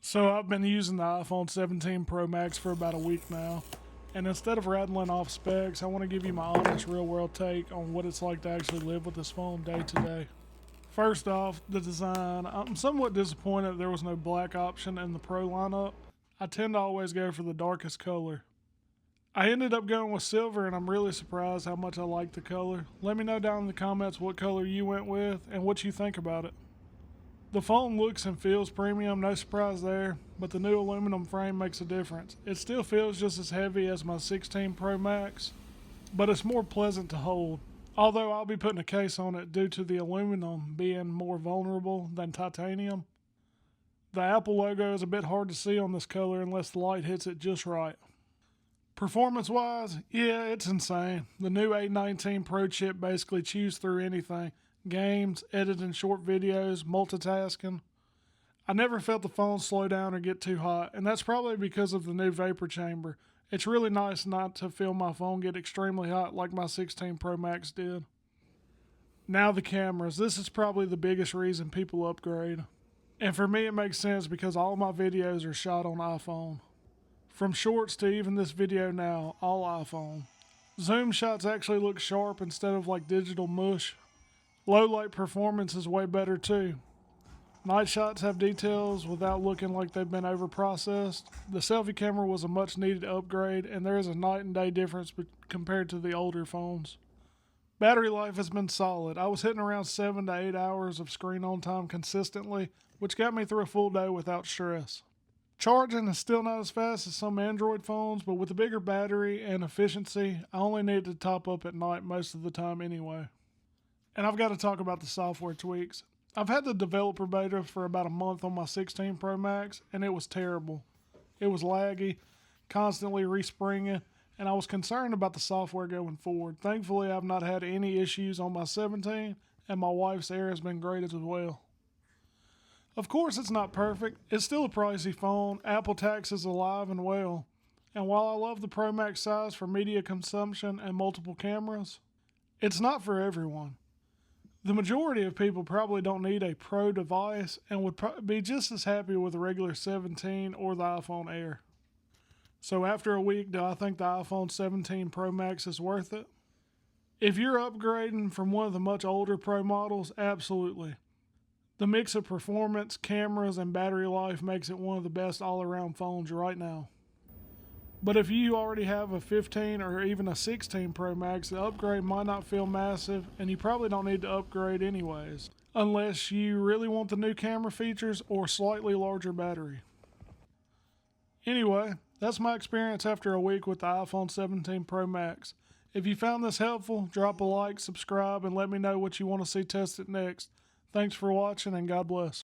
So I've been using the iPhone 17 Pro Max for about a week now, and instead of rattling off specs, I want to give you my honest real-world take on what it's like to actually live with this phone day to day. First off, the design. I'm somewhat disappointed there was no black option in the Pro lineup. I tend to always go for the darkest color. I ended up going with silver, and I'm really surprised how much I like the color. Let me know down in the comments what color you went with and what you think about it. The phone looks and feels premium, no surprise there, but the new aluminum frame makes a difference. It still feels just as heavy as my 16 Pro Max, but it's more pleasant to hold. Although I'll be putting a case on it due to the aluminum being more vulnerable than titanium. The Apple logo is a bit hard to see on this color unless the light hits it just right. Performance wise, yeah, it's insane. The new A19 Pro chip basically chews through anything. Games, editing short videos, multitasking. I never felt the phone slow down or get too hot, and that's probably because of the new vapor chamber. It's really nice not to feel my phone get extremely hot like my 16 Pro Max did. Now the cameras. This is probably the biggest reason people upgrade. And for me it makes sense because all my videos are shot on iPhone. From shorts to even this video now, all iPhone. Zoom shots actually look sharp instead of like digital mush. Low light performance is way better too. Night shots have details without looking like they've been over processed. The selfie camera was a much needed upgrade, and there is a night and day difference compared to the older phones. Battery life has been solid. I was hitting around 7 to 8 hours of screen on time consistently, which got me through a full day without stress. Charging is still not as fast as some Android phones, but with a bigger battery and efficiency, I only need to top up at night most of the time anyway. And I've got to talk about the software tweaks. I've had the developer beta for about a month on my 16 Pro Max, and it was terrible. It was laggy, constantly respringing, and I was concerned about the software going forward. Thankfully, I've not had any issues on my 17, and my wife's Air has been great as well. Of course, it's not perfect. It's still a pricey phone. Apple tax is alive and well. And while I love the Pro Max size for media consumption and multiple cameras, it's not for everyone. The majority of people probably don't need a Pro device and would be just as happy with a regular 17 or the iPhone Air. So after a week, do I think the iPhone 17 Pro Max is worth it? If you're upgrading from one of the much older Pro models, absolutely. The mix of performance, cameras, and battery life makes it one of the best all-around phones right now. But if you already have a 15 or even a 16 Pro Max, the upgrade might not feel massive, and you probably don't need to upgrade anyways, unless you really want the new camera features or slightly larger battery. Anyway, that's my experience after a week with the iPhone 17 Pro Max. If you found this helpful, drop a like, subscribe, and let me know what you want to see tested next. Thanks for watching, and God bless.